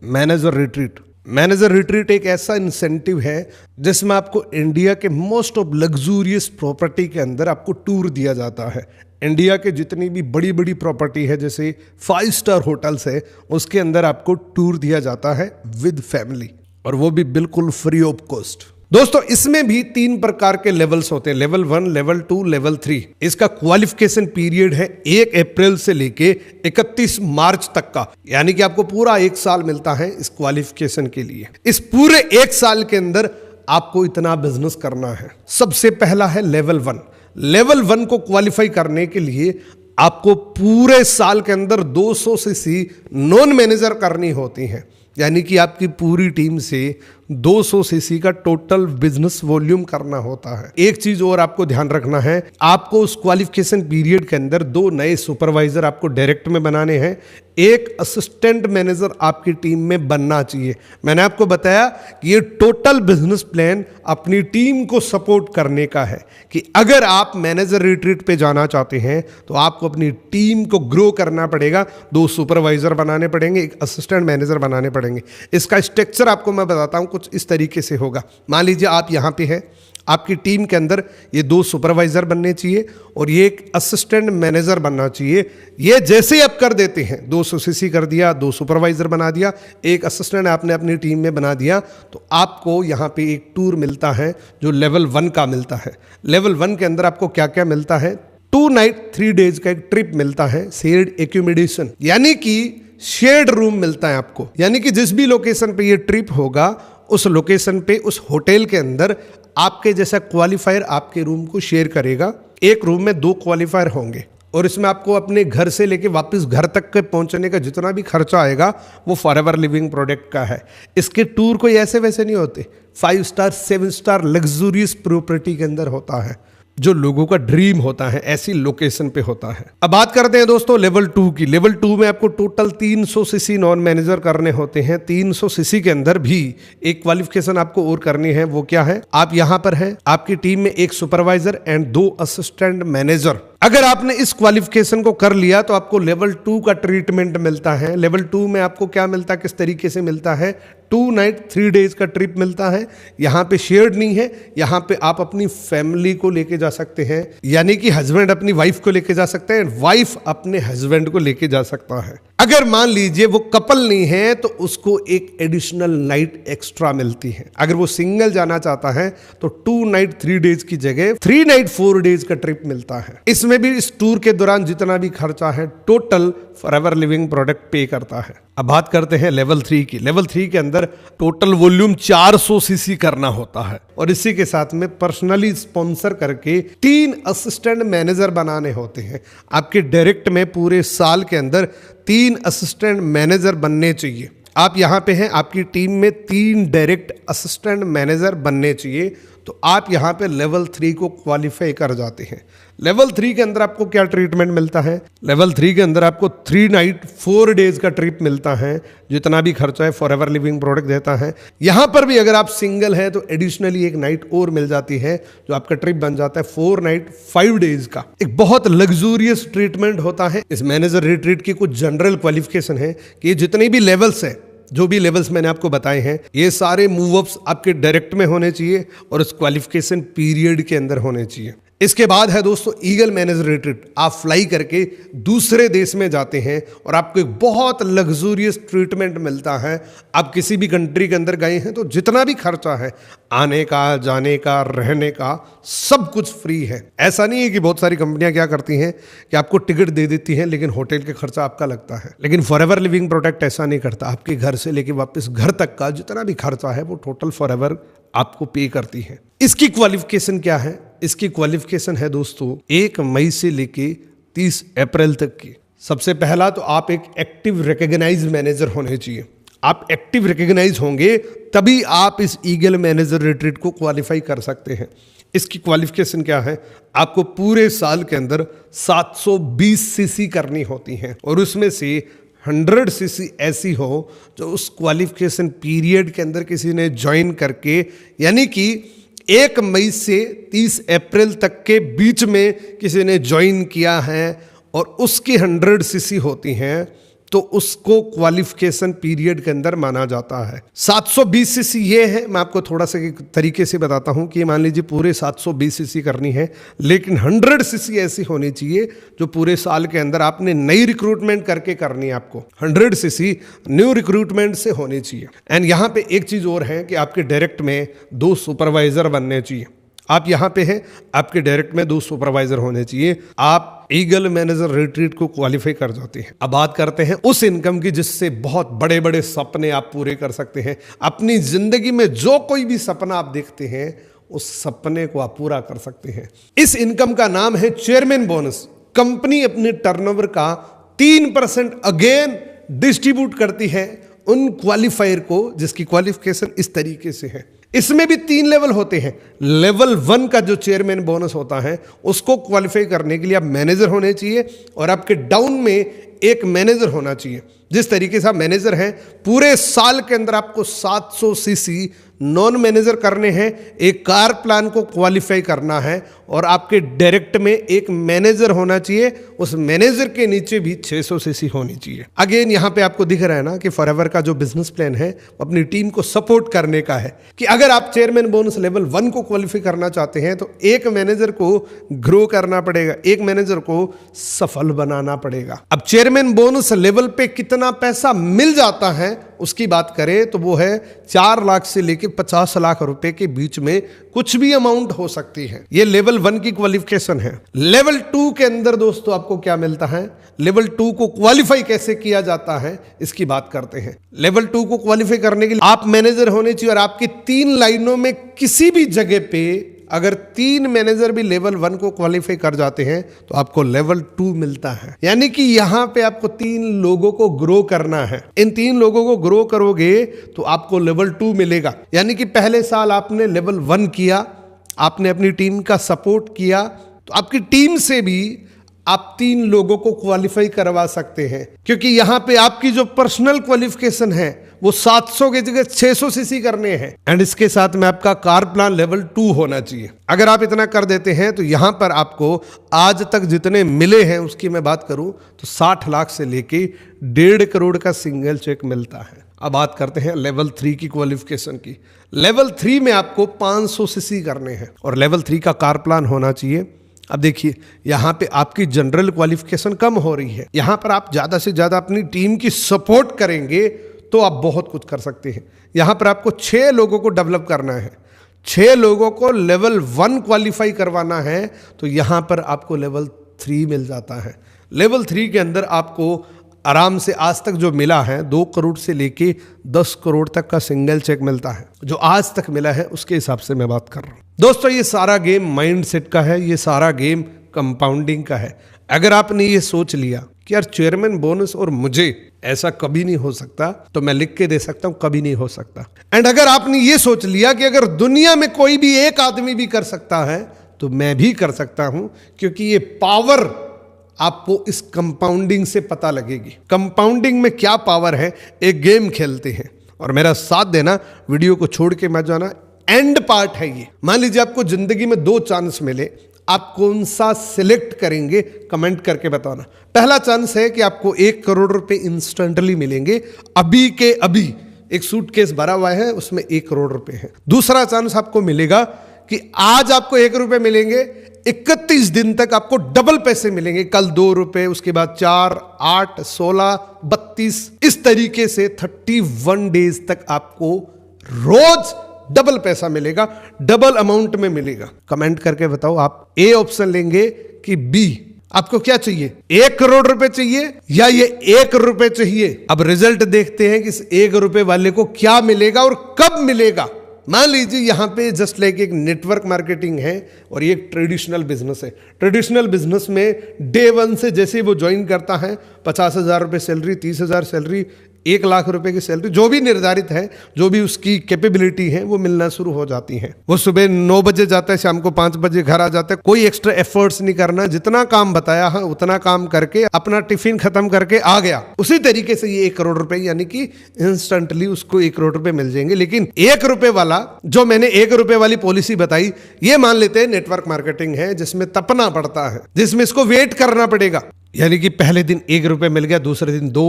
मैनेजर रिट्रीट। मैनेजर रिट्रीट एक ऐसा इंसेंटिव है जिसमें आपको इंडिया के मोस्ट ऑफ लग्जूरियस प्रॉपर्टी के अंदर आपको टूर दिया जाता है। इंडिया के जितनी भी बड़ी बड़ी प्रॉपर्टी है, जैसे 5 स्टार होटल्स है, उसके अंदर आपको टूर दिया जाता है विद फैमिली, और वो भी बिल्कुल फ्री ऑफ कॉस्ट। दोस्तों, इसमें भी 3 प्रकार के लेवल्स होते हैं, लेवल 1, लेवल 2, लेवल 3। इसका क्वालिफिकेशन पीरियड है 1 अप्रैल से लेके 31 मार्च तक का, यानी कि आपको पूरा 1 साल मिलता है इस क्वालिफिकेशन के लिए। इस पूरे 1 साल के अंदर आपको इतना बिजनेस करना है। सबसे पहला है लेवल 1। लेवल 1 को क्वालिफाई करने के लिए आपको पूरे साल के अंदर 200 सीसी नॉन मैनेजर करनी होती है, यानी कि आपकी पूरी टीम से 200 सीसी का टोटल बिजनेस वॉल्यूम करना होता है। एक चीज और आपको ध्यान रखना है, आपको उस क्वालिफिकेशन पीरियड के अंदर 2 नए सुपरवाइजर आपको डायरेक्ट में बनाने हैं, 1 असिस्टेंट मैनेजर आपकी टीम में बनना चाहिए। मैंने आपको बताया कि ये टोटल बिजनेस प्लान अपनी टीम को सपोर्ट करने का है, कि अगर आप मैनेजर रिट्रीट पे जाना चाहते हैं तो आपको अपनी टीम को ग्रो करना पड़ेगा, 2 सुपरवाइजर बनाने पड़ेंगे, 1 असिस्टेंट मैनेजर बनाने पड़ेंगे। इसका स्ट्रक्चर आपको मैं बताता हूं, कुछ इस तरीके से होगा। मान लीजिए आप यहां पे हैं, आपकी टीम के अंदर ये 2 सुपरवाइजर बनने चाहिए और ये 1 असिस्टेंट मैनेजर बनना चाहिए। ये जैसे ही आप कर देते हैं, 200 सीसी कर दिया, 2 सुपरवाइजर बना दिया, 1 असिस्टेंट आपने अपनी टीम में बना दिया, तो आपको यहाँ पे एक टूर मिलता है जो लेवल 1 का मिलता है। लेवल 1 के अंदर आपको क्या क्या मिलता है? 2 नाइट 3 डेज का एक ट्रिप मिलता है, शेयर्ड एकोमोडेशन, यानी कि शेयर्ड रूम मिलता है आपको, यानी कि जिस भी लोकेशन पे ये ट्रिप होगा उस लोकेशन पे, उस होटल के अंदर आपके जैसा क्वालिफायर आपके रूम को शेयर करेगा। एक रूम में 2 क्वालिफायर होंगे और इसमें आपको अपने घर से लेके वापस घर तक के पहुंचने का जितना भी खर्चा आएगा वो फॉरएवर लिविंग प्रोडक्ट का है। इसके टूर कोई ऐसे वैसे नहीं होते, 5 स्टार 7 स्टार लग्जूरियस प्रॉपर्टी के अंदर होता है, जो लोगों का ड्रीम होता है, ऐसी लोकेशन पे होता है। अब बात करते हैं दोस्तों लेवल 2 की। लेवल 2 में आपको टोटल 300 सीसी नॉन मैनेजर करने होते हैं। 300 सीसी के अंदर भी एक क्वालिफिकेशन आपको और करनी है, वो क्या है? आप यहां पर हैं, आपकी टीम में 1 सुपरवाइजर एंड 2 असिस्टेंट मैनेजर। अगर आपने इस क्वालिफिकेशन को कर लिया तो आपको लेवल 2 का ट्रीटमेंट मिलता है। लेवल 2 में आपको क्या मिलता है, किस तरीके से मिलता है? 2 नाइट 3 डेज का ट्रिप मिलता है। यहाँ पे शेयर्ड नहीं है, यहाँ पे आप अपनी फैमिली को लेके जा सकते हैं, यानी कि हस्बैंड अपनी वाइफ को लेके जा सकते हैं, वाइफ अपने हस्बैंड को लेके जा सकता है। अगर मान लीजिए वो कपल नहीं है तो उसको एक एडिशनल नाइट एक्स्ट्रा मिलती है। अगर वो सिंगल जाना चाहता है तो 2 नाइट 3 डेज की जगह 3 नाइट 4 डेज का ट्रिप मिलता है। इसमें भी इस टूर के दौरान जितना भी खर्चा है टोटल फॉरएवर लिविंग प्रोडक्ट पे करता है। अब बात करते हैं लेवल 3 की। लेवल 3 के अंदर टोटल वॉल्यूम 400 सीसी करना होता है और इसी के साथ में पर्सनली स्पॉन्सर करके 3 असिस्टेंट मैनेजर बनाने होते हैं। आपके डायरेक्ट में पूरे साल के अंदर 3 असिस्टेंट मैनेजर बनने चाहिए। आप यहाँ पे हैं, आपकी टीम में 3 डायरेक्ट असिस्टेंट मैनेजर बनने चाहिए, तो आप यहाँ पे लेवल 3 को क्वालिफाई कर जाते हैं। लेवल 3 के अंदर आपको क्या ट्रीटमेंट मिलता है? लेवल 3 के अंदर आपको 3 नाइट 4 डेज का ट्रिप मिलता है, जितना भी खर्चा है फॉरएवर लिविंग प्रोडक्ट देता है। यहाँ पर भी अगर आप सिंगल हैं तो एडिशनली 1 नाइट और मिल जाती है, जो आपका ट्रिप बन जाता है 4 नाइट 5 डेज का। एक बहुत लग्जूरियस ट्रीटमेंट होता है। इस मैनेजर रिट्रीट की कुछ जनरल क्वालिफिकेशन है कि जितने भी लेवल्स है, जो भी लेवल्स मैंने आपको बताए हैं, ये सारे मूवअप्स आपके डायरेक्ट में होने चाहिए और उस क्वालिफिकेशन पीरियड के अंदर होने चाहिए। इसके बाद है दोस्तों ईगल मैनेजर रिट्रीट। आप फ्लाई करके दूसरे देश में जाते हैं और आपको एक बहुत लग्जूरियस ट्रीटमेंट मिलता है। आप किसी भी कंट्री के अंदर गए हैं तो जितना भी खर्चा है, आने का, जाने का, रहने का, सब कुछ फ्री है। ऐसा नहीं है कि बहुत सारी कंपनियां क्या करती हैं कि आपको टिकट दे देती हैं लेकिन होटल के खर्चा आपका लगता है। लेकिन फॉरएवर लिविंग प्रोडक्ट ऐसा नहीं करता। आपके घर से लेके वापस घर तक का जितना भी खर्चा है वो टोटल फॉरएवर आपको पे करती है। इसकी क्वालिफिकेशन क्या है? इसकी क्वालिफिकेशन है दोस्तों 1 मई से लेके 30 अप्रैल तक की। सबसे पहला तो आप एक एक्टिव रिकॉग्नाइज मैनेजर होने चाहिए। आप एक्टिव रिकॉग्नाइज होंगे तभी आप इस ईगल मैनेजर रिट्रीट को क्वालिफाई कर सकते हैं। इसकी क्वालिफिकेशन क्या है? आपको पूरे साल के अंदर 720 सीसी करनी होती हैं और उसमें से 100 सीसी ऐसी हो जो उस क्वालिफिकेशन पीरियड के अंदर किसी ने ज्वाइन करके, यानी कि 1 मई से 30 अप्रैल तक के बीच में किसी ने ज्वाइन किया है और उसकी 100 सीसी होती हैं, तो उसको क्वालिफिकेशन पीरियड के अंदर माना जाता है। 720 सीसी ये है, मैं आपको थोड़ा सा एक तरीके से बताता हूं कि मान लीजिए पूरे 720 सीसी करनी है, लेकिन 100 सीसी ऐसी होनी चाहिए जो पूरे साल के अंदर आपने नई रिक्रूटमेंट करके करनी है। आपको 100 सीसी न्यू रिक्रूटमेंट से होनी चाहिए। एंड यहाँ पे एक चीज और है कि आपके डायरेक्ट में 2 सुपरवाइजर बनने चाहिए। आप यहाँ पे हैं, आपके डायरेक्ट में 2 सुपरवाइजर होने चाहिए। आप ईगल मैनेजर रिट्रीट को क्वालिफाई कर जाते हैं। अब बात करते हैं उस इनकम की जिससे बहुत बड़े बड़े सपने आप पूरे कर सकते हैं। अपनी जिंदगी में जो कोई भी सपना आप देखते हैं उस सपने को आप पूरा कर सकते हैं। इस इनकम का नाम है चेयरमैन बोनस। कंपनी अपने टर्नओवर का 3% अगेन डिस्ट्रीब्यूट करती है उन क्वालिफायर को जिसकी क्वालिफिकेशन इस तरीके से है। इसमें भी 3 लेवल होते हैं। लेवल 1 का जो चेयरमैन बोनस होता है उसको क्वालिफाई करने के लिए आप मैनेजर होने चाहिए और आपके डाउन में एक मैनेजर होना चाहिए। जिस तरीके से आप मैनेजर हैं, पूरे साल के अंदर आपको 700 सीसी नॉन मैनेजर करने हैं, एक कार प्लान को क्वालिफाई करना है और आपके डायरेक्ट में एक मैनेजर होना चाहिए। उस मैनेजर के नीचे भी 600 सीसी होनी चाहिए। अगेन यहाँ पे आपको दिख रहा है ना कि फॉरएवर का जो बिजनेस प्लान है वो अपनी टीम को सपोर्ट करने का है कि अगर आप चेयरमैन बोनस लेवल 1 को क्वालिफाई करना चाहते हैं तो एक मैनेजर को ग्रो करना पड़ेगा, एक मैनेजर को सफल बनाना पड़ेगा। अब चेयरमैन बोनस लेवल पे कितना पैसा मिल जाता है उसकी बात करें तो वो है 4 लाख से लेकर 50 लाख रुपए के बीच में कुछ भी अमाउंट हो सकती है। ये लेवल 1 की क्वालिफिकेशन है। लेवल 2 के अंदर दोस्तों आपको क्या मिलता है, लेवल 2 को क्वालिफाई कैसे किया जाता है इसकी बात करते हैं। लेवल 2 को क्वालिफाई करने के लिए आप मैनेजर होने चाहिए और आपकी 3 लाइनों में किसी भी जगह पे अगर 3 मैनेजर भी लेवल 1 को क्वालिफाई कर जाते हैं तो आपको लेवल 2 मिलता है। यानी कि यहां पे आपको 3 लोगों को ग्रो करना है। इन 3 लोगों को ग्रो करोगे तो आपको लेवल 2 मिलेगा। यानी कि पहले साल आपने लेवल 1 किया, आपने अपनी टीम का सपोर्ट किया, तो आपकी टीम से भी आप 3 लोगों को क्वालिफाई करवा सकते हैं, क्योंकि यहां पे आपकी जो पर्सनल क्वालिफिकेशन है वो 700 की जगह 600 सीसी करने हैं। एंड इसके साथ में आपका कार प्लान लेवल 2 होना चाहिए। अगर आप इतना कर देते हैं तो यहां पर आपको आज तक जितने मिले हैं उसकी मैं बात करूं तो 60 लाख से लेके 1.5 करोड़ का सिंगल चेक मिलता है। अब बात करते हैं लेवल 3 की क्वालिफिकेशन की। लेवल 3 में आपको 500 सीसी करने हैं और लेवल 3 का कार प्लान होना चाहिए। अब देखिए यहाँ पे आपकी जनरल क्वालिफिकेशन कम हो रही है, यहाँ पर आप ज़्यादा से ज़्यादा अपनी टीम की सपोर्ट करेंगे तो आप बहुत कुछ कर सकते हैं। यहाँ पर आपको 6 लोगों को डेवलप करना है, 6 लोगों को लेवल 1 क्वालिफाई करवाना है, तो यहाँ पर आपको लेवल 3 मिल जाता है। लेवल 3 के अंदर आपको आराम से आज तक जो मिला है 2 करोड़ से लेके 10 करोड़ तक का सिंगल चेक मिलता है। जो आज तक मिला है उसके हिसाब से मैं बात कर रहा हूँ। दोस्तों ये सारा गेम माइंड सेट का है, ये सारा गेम कंपाउंडिंग का है। अगर आपने ये सोच लिया कि यार चेयरमैन बोनस और मुझे ऐसा कभी नहीं हो सकता, तो मैं लिख के दे सकता हूं कभी नहीं हो सकता। एंड अगर आपने ये सोच लिया कि अगर दुनिया में कोई भी एक आदमी भी कर सकता है तो मैं भी कर सकता हूं, क्योंकि ये पावर आपको इस कंपाउंडिंग से पता लगेगी। कंपाउंडिंग में क्या पावर है, एक गेम खेलते हैं और मेरा साथ देना, वीडियो को छोड़ के मत जाना, एंड पार्ट है ये। मान लीजिए आपको जिंदगी में 2 चांस मिले, आप कौन सा सिलेक्ट करेंगे कमेंट करके बताना। पहला चांस है कि आपको 1 करोड़ रुपए इंस्टेंटली मिलेंगे, अभी के अभी एक सूटकेस भरा हुआ है उसमें 1 करोड़ रुपए है। दूसरा चांस आपको मिलेगा कि आज आपको 1 रुपए मिलेंगे, 31 दिन तक आपको डबल पैसे मिलेंगे, कल 2 रुपए, उसके बाद 4, 8, 16, 32, इस तरीके से 31 डेज तक आपको रोज डबल पैसा मिलेगा, डबल अमाउंट में मिलेगा। कमेंट करके बताओ आप ए ऑप्शन लेंगे कि बी। आपको क्या चाहिए, 1 करोड़ रुपए चाहिए या ये 1 रुपए चाहिए? अब रिजल्ट देखते हैं कि इस 1 रुपए वाले को क्या मिलेगा और कब मिलेगा। मान लीजिए यहाँ पे जस्ट लाइक एक नेटवर्क मार्केटिंग है और ये एक ट्रेडिशनल बिजनेस है। ट्रेडिशनल बिजनेस में डे 1 से जैसे वो ज्वाइन करता है 50,000 रुपये सैलरी, 30,000 सैलरी, 1 लाख रुपए की सैलरी जो भी निर्धारित है, जो भी उसकी कैपेबिलिटी है, वो मिलना शुरू हो जाती है। वो सुबह 9 बजे जाता है, शाम को 5 बजे घर आ जाता है। कोई एक्स्ट्रा एफर्ट्स नहीं करना, जितना काम बताया है उतना काम करके अपना टिफिन खत्म करके आ गया। उसी तरीके से ये 1 करोड़ रुपए यानी कि इंस्टेंटली उसको 1 करोड़ रुपए मिल जाएंगे। लेकिन 1 रुपए वाला, जो मैंने 1 रुपए वाली पॉलिसी बताई, ये मान लेते हैं नेटवर्क मार्केटिंग है, जिसमें तपना पड़ता है, जिसमें इसको वेट करना पड़ेगा। यानी कि पहले दिन 1 रुपए मिल गया, दूसरे दिन 2,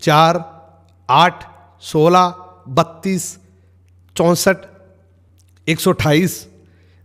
4, 8, 16, 32, 64, 128,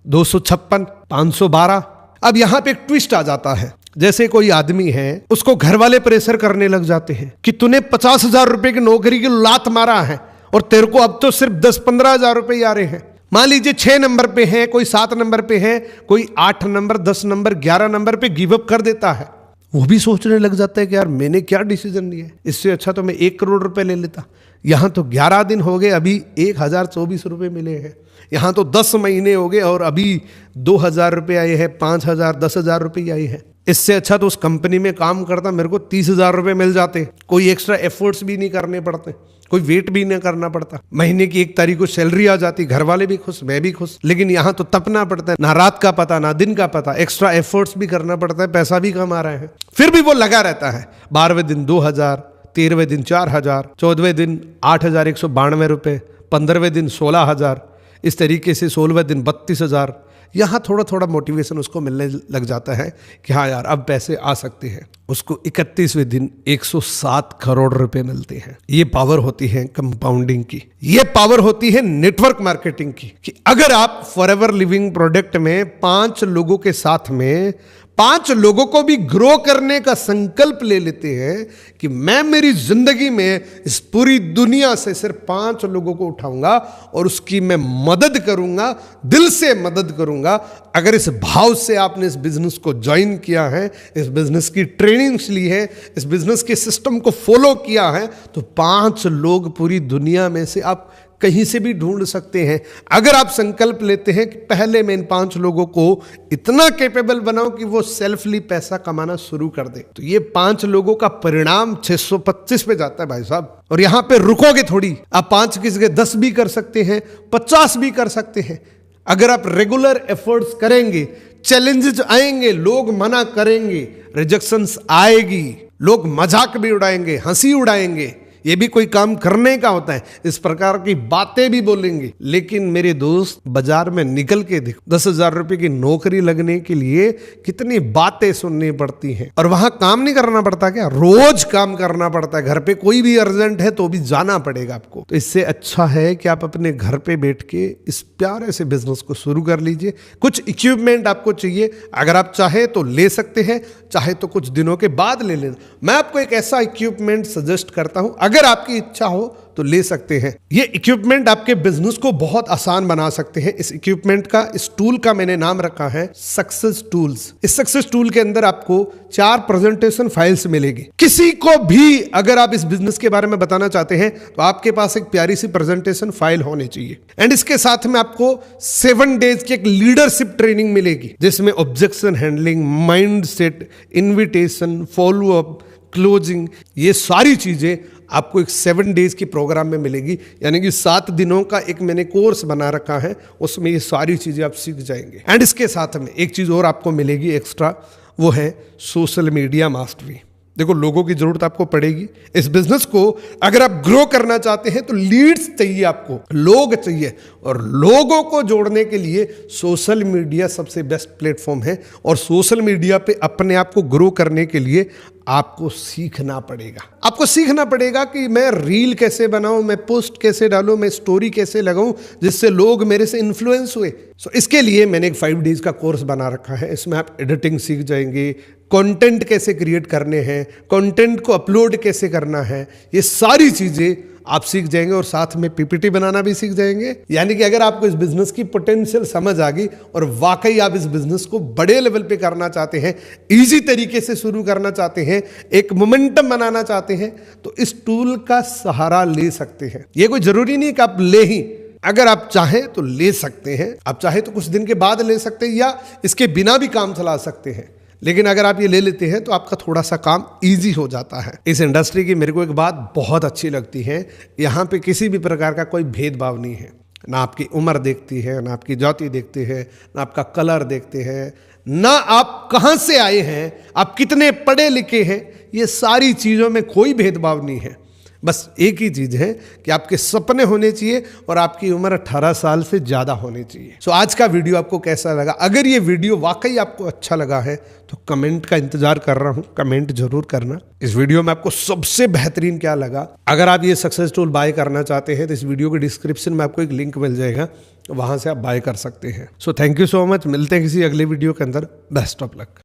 256, 512। अब यहां पे एक ट्विस्ट आ जाता है। जैसे कोई आदमी है, उसको घर वाले प्रेशर करने लग जाते हैं कि तूने 50,000 रुपए की नौकरी की लात मारा है और तेरे को अब तो सिर्फ 10-15 हजार रुपए आ रहे हैं। मान लीजिए 6 नंबर पे है, कोई 7 नंबर पे है, कोई 8 नंबर, 10 नंबर, 11 नंबर पे गिव अप कर देता है। वो भी सोचने लग जाता है कि यार मैंने क्या डिसीजन लिया है, इससे अच्छा तो मैं 1 करोड़ रुपए ले लेता। यहाँ तो 11 दिन हो गए, अभी 1024 रुपए मिले हैं। यहाँ तो 10 महीने हो गए और अभी 2,000 रुपये आए हैं, 5,000, 10,000 रुपये आए हैं। इससे अच्छा तो उस कंपनी में काम करता, मेरे को 30,000 रुपये मिल जाते, कोई एक्स्ट्रा एफर्ट्स भी नहीं करने पड़ते, कोई वेट भी नहीं करना पड़ता। महीने की 1 तारीख को सैलरी आ जाती, घर वाले भी खुश, मैं भी खुश। लेकिन यहाँ तो तपना पड़ता है, ना रात का पता ना दिन का पता, एक्स्ट्रा एफर्ट्स भी करना पड़ता है, पैसा भी कम आ रहा है, फिर भी वो लगा रहता है। 12वें दिन 2,000, 13वें दिन 4,000, 14वें दिन 8,192 रुपये, 15वें दिन 16,000, इस तरीके से 16वें दिन 32,000। यहाँ थोड़ा थोड़ा मोटिवेशन उसको मिलने लग जाता है कि हाँ यार अब पैसे आ सकते हैं। उसको 31वें दिन 107 करोड़ रुपए मिलते हैं। ये पावर होती है कंपाउंडिंग की, ये पावर होती है नेटवर्क मार्केटिंग की, कि अगर आप फॉरएवर लिविंग प्रोडक्ट में 5 लोगों के साथ में 5 लोगों को भी ग्रो करने का संकल्प ले लेते हैं कि मैं मेरी जिंदगी में इस पूरी दुनिया से सिर्फ 5 लोगों को उठाऊंगा और उसकी मैं मदद करूंगा, दिल से मदद करूंगा। अगर इस भाव से आपने इस बिजनेस को ज्वाइन किया है, इस बिजनेस की ट्रेनिंग्स ली है, इस बिजनेस के सिस्टम को फॉलो किया है, तो 5 लोग पूरी दुनिया में से आप कहीं से भी ढूंढ सकते हैं। अगर आप संकल्प लेते हैं कि पहले मैं इन 5 लोगों को इतना कैपेबल बनाऊं कि वो सेल्फली पैसा कमाना शुरू कर दे, तो ये 5 लोगों का परिणाम 625 पे जाता है भाई साहब। और यहां पे रुकोगे थोड़ी, आप 5 की जगह 10 भी कर सकते हैं, 50 भी कर सकते हैं। अगर आप रेगुलर एफर्ट्स करेंगे, चैलेंजेस आएंगे, लोग मना करेंगे, रिजेक्शंस आएगी, लोग मजाक भी उड़ाएंगे, हंसी उड़ाएंगे, ये भी कोई काम करने का होता है, इस प्रकार की बातें भी बोलेंगे। लेकिन मेरे दोस्त, बाजार में निकल के देखो, 10,000 रुपए की नौकरी लगने के लिए कितनी बातें सुननी पड़ती हैं। और वहां काम नहीं करना पड़ता क्या, रोज काम करना पड़ता है। घर पे कोई भी अर्जेंट है तो भी जाना पड़ेगा आपको। तो इससे अच्छा है कि आप अपने घर पे बैठ के इस प्यारे से बिजनेस को शुरू कर लीजिए। कुछ इक्विपमेंट आपको चाहिए, अगर आप चाहे तो ले सकते हैं, चाहे तो कुछ दिनों के बाद ले लेना। मैं आपको एक ऐसा इक्विपमेंट सजेस्ट करता हूं, अगर आपकी इच्छा हो तो ले सकते हैं। ये इक्विपमेंट आपके बिजनेस को बहुत आसान बना सकते हैं। इस इक्विपमेंट का, इस टूल का मैंने नाम रखा है सक्सेस टूल्स। इस सक्सेस टूल के अंदर आपको 4 प्रेजेंटेशन फाइल्स मिलेगी। किसी को भी अगर आप इस बिजनेस के बारे में बताना चाहते हैं तो आपके पास एक प्यारी सी प्रेजेंटेशन फाइल होनी चाहिए। एंड इसके साथ में आपको 7 डेज की एक लीडरशिप ट्रेनिंग मिलेगी, जिसमें objection handling, mind set, invitation, follow up, closing, ये सारी चीजें आपको एक 7 डेज की प्रोग्राम में मिलेगी। यानी कि 7 दिनों का एक मैंने कोर्स बना रखा है, उसमें ये सारी चीजें आप सीख जाएंगे। एंड इसके साथ में एक चीज और आपको मिलेगी एक्स्ट्रा, वो है सोशल मीडिया मास्टरी। देखो, लोगों की जरूरत आपको पड़ेगी। इस बिजनेस को अगर आप ग्रो करना चाहते हैं तो लीड्स चाहिए, आपको लोग चाहिए, और लोगों को जोड़ने के लिए सोशल मीडिया सबसे बेस्ट प्लेटफॉर्म है। और सोशल मीडिया पे अपने आप को ग्रो करने के लिए आपको सीखना पड़ेगा। आपको सीखना पड़ेगा कि मैं रील कैसे बनाऊं, मैं पोस्ट कैसे डालूं, मैं स्टोरी कैसे लगाऊं जिससे लोग मेरे से इन्फ्लुएंस हुए। सो इसके लिए मैंने एक 5 डेज का कोर्स बना रखा है। इसमें आप एडिटिंग सीख जाएंगे, कंटेंट कैसे क्रिएट करने हैं, कंटेंट को अपलोड कैसे करना है, ये सारी चीजें आप सीख जाएंगे। और साथ में पीपीटी बनाना भी सीख जाएंगे। यानी कि अगर आपको इस बिजनेस की पोटेंशियल समझ आ गई और वाकई आप इस बिजनेस को बड़े लेवल पे करना चाहते हैं, इजी तरीके से शुरू करना चाहते हैं, एक मोमेंटम बनाना चाहते हैं, तो इस टूल का सहारा ले सकते हैं। ये कोई जरूरी नहीं कि आप ले ही, अगर आप चाहें तो ले सकते हैं। आप चाहे तो कुछ दिन के बाद ले सकते हैं या इसके बिना भी काम चला सकते हैं। लेकिन अगर आप ये ले लेते हैं तो आपका थोड़ा सा काम ईजी हो जाता है। इस इंडस्ट्री की मेरे को एक बात बहुत अच्छी लगती है, यहाँ पे किसी भी प्रकार का कोई भेदभाव नहीं है। ना आपकी उम्र देखती है, ना आपकी जाति देखती है, ना आपका कलर देखते हैं, ना आप कहाँ से आए हैं, आप कितने पढ़े लिखे हैं, ये सारी चीज़ों में कोई भेदभाव नहीं है। बस एक ही चीज़ है कि आपके सपने होने चाहिए और आपकी उम्र 18 साल से ज़्यादा होनी चाहिए। सो आज का वीडियो आपको कैसा लगा? अगर ये वीडियो वाकई आपको अच्छा लगा है तो कमेंट का इंतजार कर रहा हूँ, कमेंट जरूर करना। इस वीडियो में आपको सबसे बेहतरीन क्या लगा? अगर आप ये सक्सेस टूल बाय करना चाहते हैं तो इस वीडियो के डिस्क्रिप्शन में आपको एक लिंक मिल जाएगा, वहाँ से आप बाय कर सकते हैं। So thank you so much. मिलते हैं किसी अगले वीडियो के अंदर। Best of luck.